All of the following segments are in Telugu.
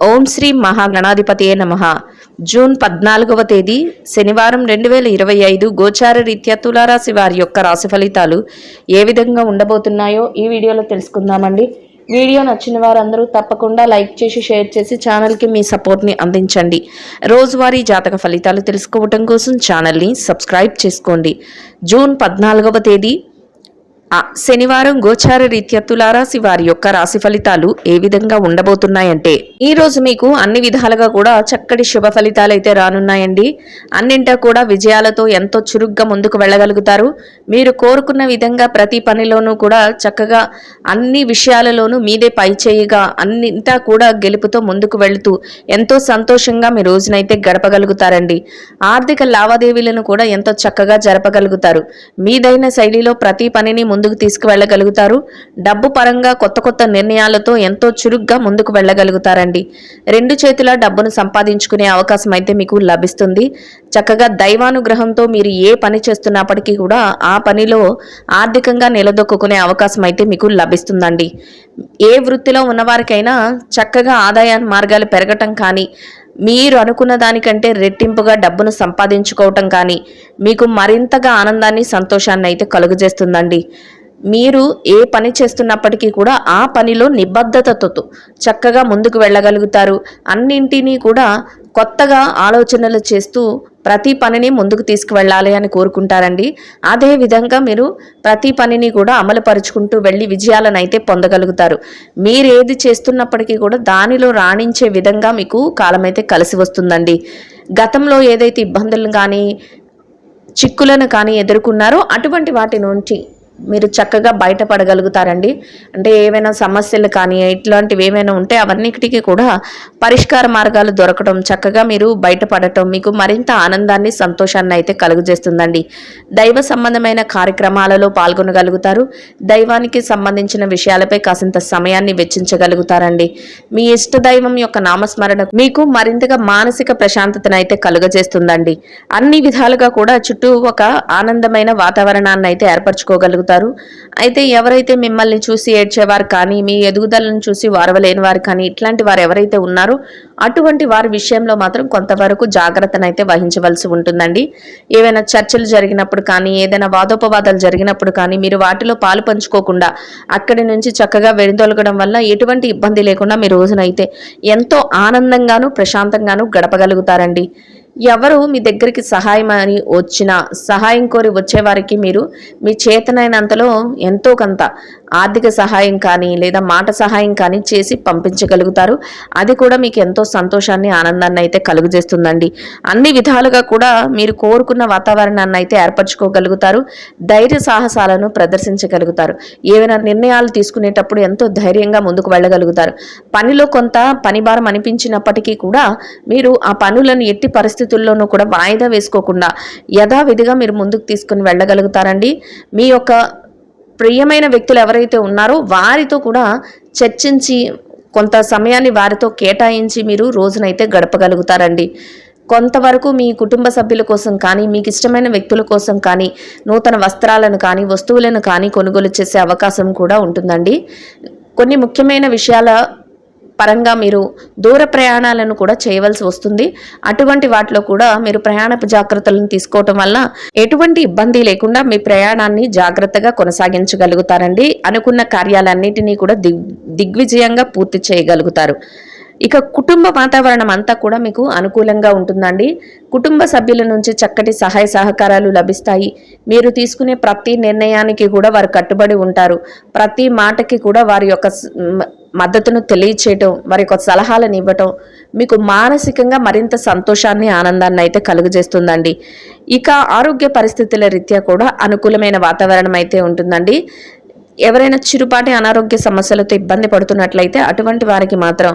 ఓం శ్రీ మహాగణాధిపతియే నమః. జూన్ 14వ తేదీ శనివారం 2025 గోచార రీత్యా తులారాశి వారి యొక్క రాశి ఫలితాలు ఏ విధంగా ఉండబోతున్నాయో ఈ వీడియోలో తెలుసుకుందామండి. వీడియో నచ్చిన వారందరూ తప్పకుండా లైక్ చేసి షేర్ చేసి ఛానల్కి మీ సపోర్ట్ని అందించండి. రోజువారీ జాతక ఫలితాలు తెలుసుకోవటం కోసం ఛానల్ని సబ్స్క్రైబ్ చేసుకోండి. జూన్ 14వ తేదీ శనివారం గోచార రీత్యా తులారాశి వారి యొక్క రాశి ఫలితాలు ఏ విధంగా ఉండబోతున్నాయంటే, ఈ రోజు మీకు అన్ని విధాలుగా కూడా చక్కటి శుభ ఫలితాలు అయితే రానున్నాయండి. అన్నింటా కూడా విజయాలతో ఎంతో చురుగ్గా ముందుకు వెళ్ళగలుగుతారు. మీరు కోరుకున్న విధంగా ప్రతి పనిలోనూ కూడా చక్కగా అన్ని విషయాలలోనూ మీదే పై చేయిగా అన్నింటా కూడా గెలుపుతో ముందుకు వెళుతూ ఎంతో సంతోషంగా మీ రోజునైతే గడపగలుగుతారండి. ఆర్థిక లావాదేవీలను కూడా ఎంతో చక్కగా జరపగలుగుతారు. మీదైన శైలిలో ప్రతి పనిని ముందుకు తీసుకువెళ్ళగలుగుతారు. డబ్బు పరంగా కొత్త కొత్త నిర్ణయాలతో ఎంతో చురుగ్గా ముందుకు వెళ్ళగలుగుతారండి. రెండు చేతుల డబ్బును సంపాదించుకునే అవకాశం అయితే మీకు లభిస్తుంది. చక్కగా దైవానుగ్రహంతో మీరు ఏ పని చేస్తున్నప్పటికీ కూడా ఆ పనిలో ఆర్థికంగా నిలదొక్కునే అవకాశం అయితే మీకు లభిస్తుందండి. ఏ వృత్తిలో ఉన్నవారికైనా చక్కగా ఆదాయ మార్గాలు పెరగటం కానీ, మీరు అనుకున్న దానికంటే రెట్టింపుగా డబ్బును సంపాదించుకోవటం కానీ మీకు మరింతగా ఆనందాన్ని సంతోషాన్ని అయితే కలుగజేస్తుందండి. మీరు ఏ పని చేస్తున్నప్పటికీ కూడా ఆ పనిలో నిబద్ధతతో చక్కగా ముందుకు వెళ్ళగలుగుతారు. అన్నింటినీ కూడా కొత్తగా ఆలోచనలు చేస్తూ ప్రతి పనిని ముందుకు తీసుకువెళ్ళాలి అని కోరుకుంటారండి. అదే విధంగా మీరు ప్రతి పనిని కూడా అమలుపరుచుకుంటూ వెళ్ళి విజయాలను అయితే పొందగలుగుతారు. మీరు ఏది చేస్తున్నప్పటికీ కూడా దానిలో రాణించే విధంగా మీకు కాలం అయితే కలిసి వస్తుందండి. గతంలో ఏదైతే ఇబ్బందులను కానీ చిక్కులను కానీ ఎదుర్కొన్నారో అటువంటి వాటి నుంచి మీరు చక్కగా బయటపడగలుగుతారండి. అంటే ఏవైనా సమస్యలు కానీ ఇట్లాంటివి ఏమైనా ఉంటే అవన్నిటికీ కూడా పరిష్కార మార్గాలు దొరకడం, చక్కగా మీరు బయటపడటం మీకు మరింత ఆనందాన్ని సంతోషాన్ని అయితే కలుగజేస్తుందండి. దైవ సంబంధమైన కార్యక్రమాలలో పాల్గొనగలుగుతారు. దైవానికి సంబంధించిన విషయాలపై కాసింత సమయాన్ని వెచ్చించగలుగుతారండి. మీ ఇష్ట దైవం యొక్క నామస్మరణ మీకు మరింతగా మానసిక ప్రశాంతతను అయితే కలుగజేస్తుందండి. అన్ని విధాలుగా కూడా చుట్టూ ఒక ఆనందమైన వాతావరణాన్ని అయితే ఏర్పరచుకోగలుగుతారు. అయితే ఎవరైతే మిమ్మల్ని చూసి ఏడ్చేవారు కానీ, మీ ఎదుగుదలను చూసి వారవలేని వారు కానీ, ఇట్లాంటి వారు ఎవరైతే ఉన్నారో అటువంటి వారి విషయంలో మాత్రం కొంతవరకు జాగ్రత్తనైతే వహించవలసి ఉంటుందండి. ఏవైనా చర్చలు జరిగినప్పుడు కానీ, ఏదైనా వాదోపవాదాలు జరిగినప్పుడు కానీ మీరు వాటిలో పాలు పంచుకోకుండా అక్కడి నుంచి చక్కగా వెనుదొలగడం వల్ల ఎటువంటి ఇబ్బంది లేకుండా మీ రోజునైతే ఎంతో ఆనందంగాను ప్రశాంతంగాను గడపగలుగుతారండి. ఎవరు మీ దగ్గరికి సహాయం అని వచ్చినా, సహాయం కోరి వచ్చేవారికి మీరు మీ చేతనైనంతలో ఎంతో కొంత ఆర్థిక సహాయం కానీ లేదా మాట సహాయం కానీ చేసి పంపించగలుగుతారు. అది కూడా మీకు ఎంతో సంతోషాన్ని ఆనందాన్ని అయితే కలుగజేస్తుందండి. అన్ని విధాలుగా కూడా మీరు కోరుకున్న వాతావరణాన్ని అయితే ఏర్పరచుకోగలుగుతారు. ధైర్య సాహసాలను ప్రదర్శించగలుగుతారు. ఏవైనా నిర్ణయాలు తీసుకునేటప్పుడు ఎంతో ధైర్యంగా ముందుకు వెళ్ళగలుగుతారు. పనిలో కొంత పని భారం అనిపించినప్పటికీ కూడా మీరు ఆ పనులను ఎట్టి పరిస్థితుల్లోనూ కూడా వాయిదా వేసుకోకుండా యథావిధిగా మీరు ముందుకు తీసుకుని వెళ్ళగలుగుతారండి. మీ యొక్క ప్రియమైన వ్యక్తులు ఎవరైతే ఉన్నారో వారితో కూడా చర్చించి కొంత సమయాన్ని వారితో కేటాయించి మీరు రోజునైతే గడపగలుగుతారండి. కొంతవరకు మీ కుటుంబ సభ్యుల కోసం కానీ, మీకు ఇష్టమైన వ్యక్తుల కోసం కానీ నూతన వస్త్రాలను కానీ వస్తువులను కానీ కొనుగోలు చేసే అవకాశం కూడా ఉంటుందండి. కొన్ని ముఖ్యమైన విషయాల పరంగా మీరు దూర ప్రయాణాలను కూడా చేయవలసి వస్తుంది. అటువంటి వాటిలో కూడా మీరు ప్రయాణపు జాగ్రత్తలను తీసుకోవటం వల్ల ఎటువంటి ఇబ్బంది లేకుండా మీ ప్రయాణాన్ని జాగ్రత్తగా కొనసాగించగలుగుతారండి. అనుకున్న కార్యాలన్నిటినీ కూడా దిగ్విజయంగా పూర్తి చేయగలుగుతారు. ఇక కుటుంబ వాతావరణం అంతా కూడా మీకు అనుకూలంగా ఉంటుందండి. కుటుంబ సభ్యుల నుంచి చక్కటి సహాయ సహకారాలు లభిస్తాయి. మీరు తీసుకునే ప్రతి నిర్ణయానికి కూడా వారు కట్టుబడి ఉంటారు. ప్రతి మాటకి కూడా వారి యొక్క మద్దతును తెలియచేయటం, వారి యొక్క సలహాలను ఇవ్వటం మీకు మానసికంగా మరింత సంతోషాన్ని ఆనందాన్ని అయితే కలుగజేస్తుందండి. ఇక ఆరోగ్య పరిస్థితుల రీత్యా కూడా అనుకూలమైన వాతావరణం అయితే ఉంటుందండి. ఎవరైనా చిరుపాటి అనారోగ్య సమస్యలతో ఇబ్బంది పడుతున్నట్లయితే అటువంటి వారికి మాత్రం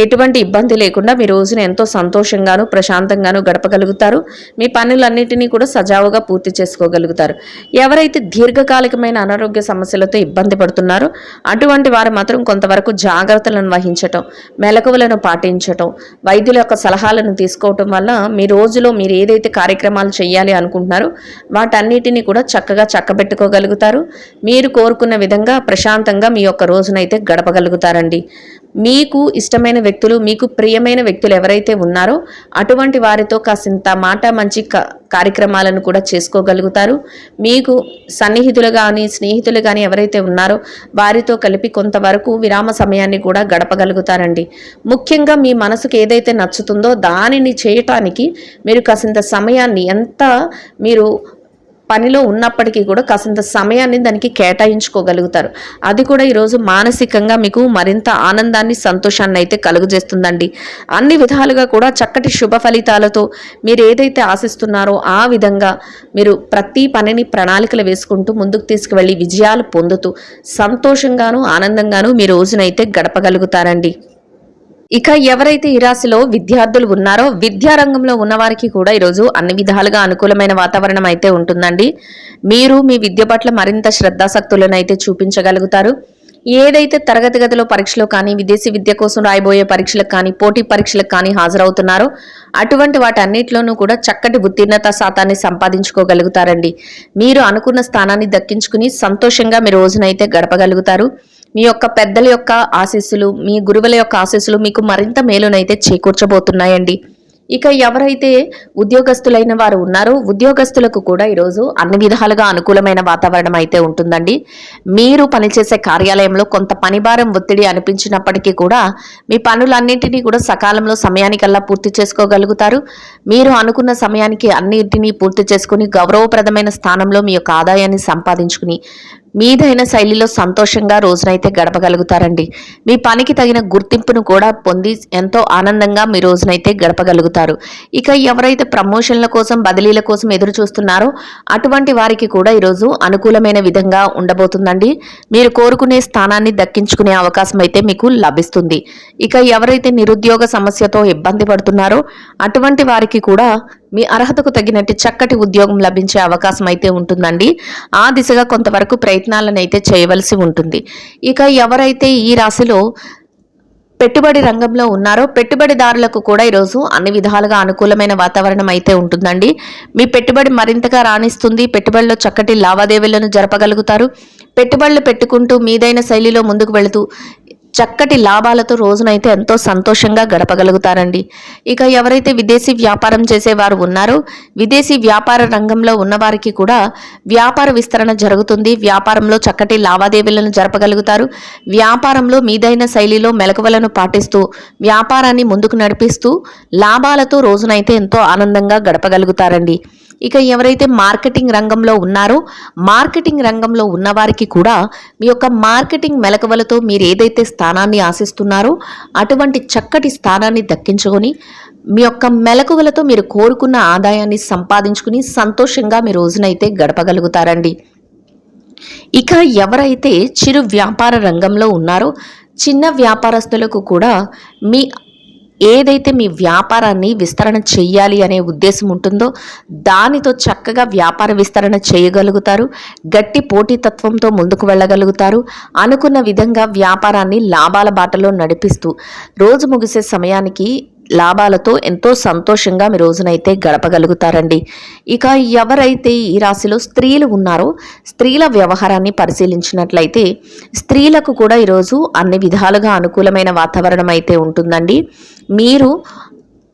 ఎటువంటి ఇబ్బంది లేకుండా మీ రోజును ఎంతో సంతోషంగాను ప్రశాంతంగాను గడపగలుగుతారు. మీ పనులన్నిటినీ కూడా సజావుగా పూర్తి చేసుకోగలుగుతారు. ఎవరైతే దీర్ఘకాలికమైన అనారోగ్య సమస్యలతో ఇబ్బంది పడుతున్నారో అటువంటి వారు మాత్రం కొంతవరకు జాగ్రత్తలను వహించటం, మెలకువలను పాటించటం, వైద్యుల యొక్క సలహాలను తీసుకోవటం వల్ల మీ రోజులో మీరు ఏదైతే కార్యక్రమాలు చేయాలి అనుకుంటున్నారో వాటన్నిటినీ కూడా చక్కగా చక్కబెట్టుకోగలుగుతారు. మీరు కోరుకున్న విధంగా ప్రశాంతంగా మీ యొక్క రోజునైతే గడపగలుగుతారండి. మీకు ఇష్టమైన వ్యక్తులు, మీకు ప్రియమైన వ్యక్తులు ఎవరైతే ఉన్నారో అటువంటి వారితో కాసింత మాట మంచి కార్యక్రమాలను కూడా చేసుకోగలుగుతారు. మీకు సన్నిహితులు కానీ స్నేహితులు కానీ ఎవరైతే ఉన్నారో వారితో కలిపి కొంతవరకు విరామ సమయాన్ని కూడా గడపగలుగుతారండి. ముఖ్యంగా మీ మనసుకు ఏదైతే నచ్చుతుందో దానిని చేయటానికి మీరు కాసింత సమయాన్ని, ఎంత మీరు పనిలో ఉన్నప్పటికీ కూడా కాసింత సమయాన్ని దానికి కేటాయించుకోగలుగుతారు. అది కూడా ఈరోజు మానసికంగా మీకు మరింత ఆనందాన్ని, సంతోషాన్ని అయితే కలుగజేస్తుందండి. అన్ని విధాలుగా కూడా చక్కటి శుభ ఫలితాలతో మీరు ఏదైతే ఆశిస్తున్నారో ఆ విధంగా మీరు ప్రతి పనిని ప్రణాళికలు వేసుకుంటూ ముందుకు తీసుకువెళ్ళి విజయాలు పొందుతూ సంతోషంగాను ఆనందంగాను మీ రోజునైతే గడపగలుగుతారండి. ఇక ఎవరైతే ఈ రాశిలో విద్యార్థులు ఉన్నారో విద్యారంగంలో ఉన్నవారికి కూడా ఈరోజు అన్ని విధాలుగా అనుకూలమైన వాతావరణం అయితే ఉంటుందండి. మీరు మీ విద్య పట్ల మరింత శ్రద్ధాసక్తులను అయితే చూపించగలుగుతారు. ఏదైతే తరగతి గదిలో పరీక్షలు కానీ, విదేశీ విద్య కోసం రాయబోయే పరీక్షలకు కానీ, పోటీ పరీక్షలకు కానీ హాజరవుతున్నారో అటువంటి వాటన్నిటిలోనూ కూడా చక్కటి ఉత్తీర్ణత శాతాన్ని సంపాదించుకోగలుగుతారండి. మీరు అనుకున్న స్థానాన్ని దక్కించుకుని సంతోషంగా మీ రోజునైతే గడపగలుగుతారు. మీ యొక్క పెద్దల యొక్క ఆశీస్సులు, మీ గురువుల యొక్క ఆశీస్సులు మీకు మరింత మేలునైతే చేకూర్చబోతున్నాయండి. ఇక ఎవరైతే ఉద్యోగస్తులైన వారు ఉన్నారో ఉద్యోగస్తులకు కూడా ఈరోజు అన్ని విధాలుగా అనుకూలమైన వాతావరణం అయితే ఉంటుందండి. మీరు పనిచేసే కార్యాలయంలో కొంత పనిభారం, ఒత్తిడి అనిపించినప్పటికీ కూడా మీ పనులన్నింటినీ కూడా సకాలంలో సమయానికల్లా పూర్తి చేసుకోగలుగుతారు. మీరు అనుకున్న సమయానికి అన్నింటినీ పూర్తి చేసుకుని గౌరవప్రదమైన స్థానంలో మీ యొక్క ఆదాయాన్ని సంపాదించుకుని మీదైన శైలిలో సంతోషంగా రోజునైతే గడపగలుగుతారండి. మీ పనికి తగిన గుర్తింపును కూడా పొంది ఎంతో ఆనందంగా మీ రోజునైతే గడపగలుగుతారు. ఇక ఎవరైతే ప్రమోషన్ల కోసం, బదిలీల కోసం ఎదురు చూస్తున్నారో అటువంటి వారికి కూడా ఈరోజు అనుకూలమైన విధంగా ఉండబోతుందండి. మీరు కోరుకునే స్థానాన్ని దక్కించుకునే అవకాశం అయితే మీకు లభిస్తుంది. ఇక ఎవరైతే నిరుద్యోగ సమస్యతో ఇబ్బంది పడుతున్నారో అటువంటి వారికి కూడా మీ అర్హతకు తగినట్టు చక్కటి ఉద్యోగం లభించే అవకాశం అయితే ఉంటుందండి. ఆ దిశగా కొంతవరకు ప్రయత్నాలను అయితే చేయవలసి ఉంటుంది. ఇక ఎవరైతే ఈ రాశిలో పెట్టుబడి రంగంలో ఉన్నారో పెట్టుబడిదారులకు కూడా ఈరోజు అన్ని విధాలుగా అనుకూలమైన వాతావరణం అయితే ఉంటుందండి. మీ పెట్టుబడి మరింతగా రాణిస్తుంది. పెట్టుబడిలో చక్కటి లావాదేవీలను జరపగలుగుతారు. పెట్టుబడులు పెట్టుకుంటూ మీదైన శైలిలో ముందుకు వెళుతూ చక్కటి లాభాలతో రోజునైతే ఎంతో సంతోషంగా గడపగలుగుతారండి. ఇక ఎవరైతే విదేశీ వ్యాపారం చేసేవారు ఉన్నారో విదేశీ వ్యాపార రంగంలో ఉన్నవారికి కూడా వ్యాపార విస్తరణ జరుగుతుంది. వ్యాపారంలో చక్కటి లావాదేవీలను జరపగలుగుతారు. వ్యాపారంలో మీదైన శైలిలో మెలకువలను పాటిస్తూ వ్యాపారాన్ని ముందుకు నడిపిస్తూ లాభాలతో రోజునైతే ఎంతో ఆనందంగా గడపగలుగుతారండి. ఇక ఎవరైతే మార్కెటింగ్ రంగంలో ఉన్నారో మార్కెటింగ్ రంగంలో ఉన్నవారికి కూడా మీ యొక్క మార్కెటింగ్ మెలకువలతో మీరు ఏదైతే స్థానాన్ని ఆశిస్తున్నారో అటువంటి చక్కటి స్థానాన్ని దక్కించుకొని మీ యొక్క మెలకువలతో మీరు కోరుకున్న ఆదాయాన్ని సంపాదించుకుని సంతోషంగా మీ రోజునైతే గడపగలుగుతారండి. ఇక ఎవరైతే చిరు వ్యాపార రంగంలో ఉన్నారో చిన్న వ్యాపారస్తులకు కూడా మీ ఏదైతే మీ వ్యాపారాన్ని విస్తరణ చెయ్యాలి అనే ఉద్దేశం ఉంటుందో దానితో చక్కగా వ్యాపార విస్తరణ చేయగలుగుతారు. గట్టి పోటీతత్వంతో ముందుకు వెళ్ళగలుగుతారు. అనుకున్న విధంగా వ్యాపారాన్ని లాభాల బాటలో నడిపిస్తూ రోజు ముగిసే సమయానికి లాభాలతో ఎంతో సంతోషంగా మీ రోజునైతే గడపగలుగుతారండి. ఇక ఎవరైతే ఈ రాశిలో స్త్రీలు ఉన్నారో స్త్రీల వ్యవహారాన్ని పరిశీలించినట్లయితే స్త్రీలకు కూడా ఈరోజు అన్ని విధాలుగా అనుకూలమైన వాతావరణం అయితే ఉంటుందండి. మీరు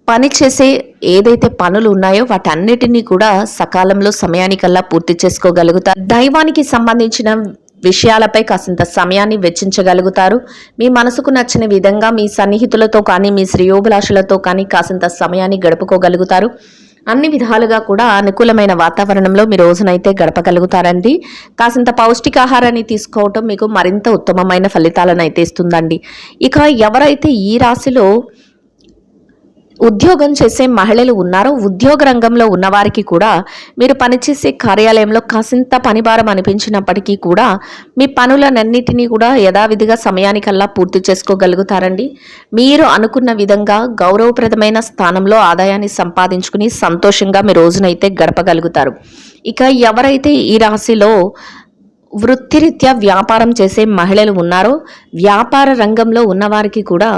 పనిచేసే ఏదైతే పనులు ఉన్నాయో వాటన్నిటినీ కూడా సకాలంలో సమయానికల్లా పూర్తి చేసుకోగలుగుతారు. దైవానికి సంబంధించిన విషయాలపై కాసింత సమయాన్ని వెచ్చించగలుగుతారు. మీ మనసుకు నచ్చిన విధంగా మీ సన్నిహితులతో కానీ మీ శ్రేయోభిలాషులతో కానీ కాసింత సమయాన్ని గడుపుకోగలుగుతారు. అన్ని విధాలుగా కూడా అనుకూలమైన వాతావరణంలో మీ రోజునైతే గడపగలుగుతారండి. కాసింత పౌష్టికాహారాన్ని తీసుకోవటం మీకు మరింత ఉత్తమమైన ఫలితాలను అయితే ఇస్తుందండి. ఇక ఎవరైతే ఈ రాశిలో ఉద్యోగం చేసే మహిళలు ఉన్నారో ఉద్యోగ రంగంలో ఉన్నవారికి కూడా మీరు పనిచేసే కార్యాలయంలో కాసింత పనిభారం అనిపించినప్పటికీ కూడా మీ పనులన్నిటినీ కూడా యథావిధిగా సమయానికల్లా పూర్తి చేసుకోగలుగుతారండి. మీరు అనుకున్న విధంగా గౌరవప్రదమైన స్థానంలో ఆదాయాన్ని సంపాదించుకుని సంతోషంగా మీ రోజునైతే గడపగలుగుతారు. ఇక ఎవరైతే ఈ రాశిలో వృత్తిరీత్యా వ్యాపారం చేసే మహిళలు ఉన్నారో వ్యాపార రంగంలో ఉన్నవారికి కూడా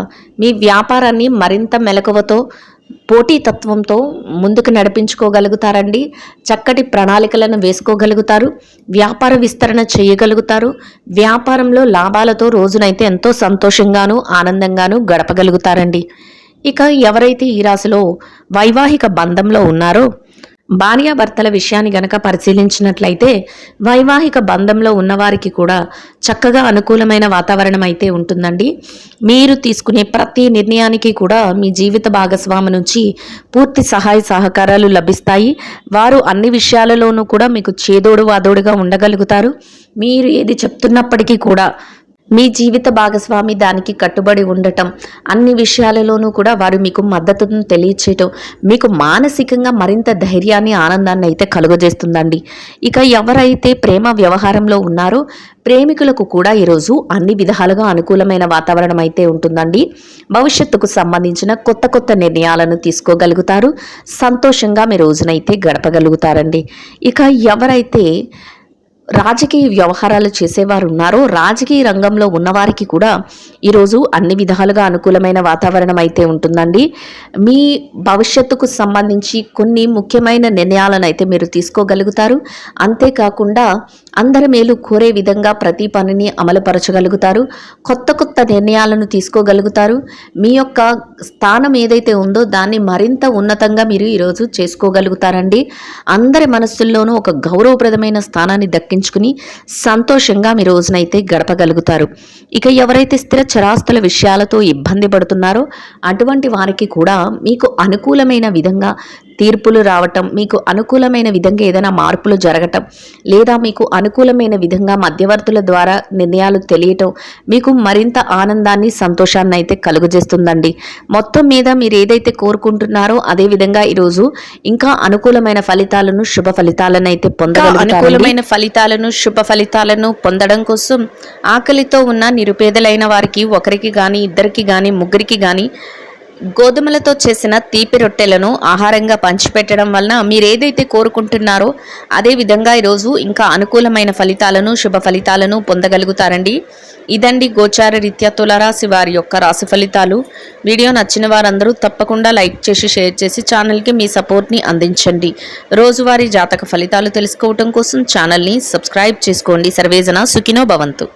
మీ వ్యాపారాన్ని మరింత మెలకువతో పోటీతత్వంతో ముందుకు నడిపించుకోగలుగుతారండి. చక్కటి ప్రణాళికలను వేసుకోగలుగుతారు. వ్యాపార విస్తరణ చేయగలుగుతారు. వ్యాపారంలో లాభాలతో రోజునైతే ఎంతో సంతోషంగాను ఆనందంగాను గడపగలుగుతారండి. ఇక ఎవరైతే ఈ రాశిలో వైవాహిక బంధంలో ఉన్నారో భార్యాభర్తల విషయాన్ని గనక పరిశీలించినట్లయితే వైవాహిక బంధంలో ఉన్నవారికి కూడా చక్కగా అనుకూలమైన వాతావరణం అయితే ఉంటుందండి. మీరు తీసుకునే ప్రతి నిర్ణయానికి కూడా మీ జీవిత భాగస్వామి నుంచి పూర్తి సహాయ సహకారాలు లభిస్తాయి. వారు అన్ని విషయాలలోనూ కూడా మీకు చేదోడు వాదోడుగా ఉండగలుగుతారు. మీరు ఏది చెప్తున్నప్పటికీ కూడా మీ జీవిత భాగస్వామి దానికి కట్టుబడి ఉండటం, అన్ని విషయాలలోనూ కూడా వారు మీకు మద్దతును తెలియచేయటం మీకు మానసికంగా మరింత ధైర్యాన్ని ఆనందాన్ని అయితే కలుగజేస్తుందండి. ఇక ఎవరైతే ప్రేమ వ్యవహారంలో ఉన్నారో ప్రేమికులకు కూడా ఈరోజు అన్ని విధాలుగా అనుకూలమైన వాతావరణం అయితే ఉంటుందండి. భవిష్యత్తుకు సంబంధించిన కొత్త నిర్ణయాలను తీసుకోగలుగుతారు. సంతోషంగా మీ రోజునైతే గడపగలుగుతారండి. ఇక ఎవరైతే రాజకీయ వ్యవహారాలు చేసేవారు ఉన్నారో రాజకీయ రంగంలో ఉన్నవారికి కూడా ఈరోజు అన్ని విధాలుగా అనుకూలమైన వాతావరణం అయితే ఉంటుందండి. మీ భవిష్యత్తుకు సంబంధించి కొన్ని ముఖ్యమైన నిర్ణయాలను అయితే మీరు తీసుకోగలుగుతారు. అంతేకాకుండా అందరి మేలు కోరే విధంగా ప్రతి పనిని అమలుపరచగలుగుతారు. కొత్త నిర్ణయాలను తీసుకోగలుగుతారు. మీ యొక్క స్థానం ఏదైతే ఉందో దాన్ని మరింత ఉన్నతంగా మీరు ఈరోజు చేసుకోగలుగుతారండి. అందరి మనస్సుల్లోనూ ఒక గౌరవప్రదమైన స్థానాన్ని దక్కించుకుని సంతోషంగా మీ రోజునైతే గడపగలుగుతారు. ఇక ఎవరైతే స్థిర చరాస్తుల విషయాలతో ఇబ్బంది పడుతున్నారో అటువంటి వారికి కూడా మీకు అనుకూలమైన విధంగా తీర్పులు రావటం, మీకు అనుకూలమైన విధంగా ఏదైనా మార్పులు జరగటం, లేదా మీకు అనుకూలమైన విధంగా మధ్యవర్తుల ద్వారా నిర్ణయాలు తెలియటం మీకు మరింత ఆనందాన్ని సంతోషాన్ని అయితే కలుగజేస్తుందండి. మొత్తం మీద మీరు ఏదైతే కోరుకుంటున్నారో అదే విధంగా ఈరోజు ఇంకా అనుకూలమైన ఫలితాలను శుభ ఫలితాలను అయితే పొందగలుగుతారు. అనుకూలమైన ఫలితాలను శుభ ఫలితాలను పొందడం కోసం ఆకలితో ఉన్న నిరుపేదలైన వారికి ఒకరికి కానీ ఇద్దరికి కానీ ముగ్గురికి కానీ గోధుమలతో చేసిన తీపి రొట్టెలను ఆహారంగా పంచిపెట్టడం వలన మీరు ఏదైతే కోరుకుంటున్నారో అదే విధంగా ఈరోజు ఇంకా అనుకూలమైన ఫలితాలను శుభ ఫలితాలను పొందగలుగుతారండి. ఇదండి గోచార రీత్యా తులారాశి వారి యొక్క రాశి ఫలితాలు. వీడియో నచ్చిన వారందరూ తప్పకుండా లైక్ చేసి షేర్ చేసి ఛానల్కి మీ సపోర్ట్ని అందించండి. రోజువారీ జాతక ఫలితాలు తెలుసుకోవటం కోసం ఛానల్ని సబ్స్క్రైబ్ చేసుకోండి. సర్వేజన సుఖినో భవంతు.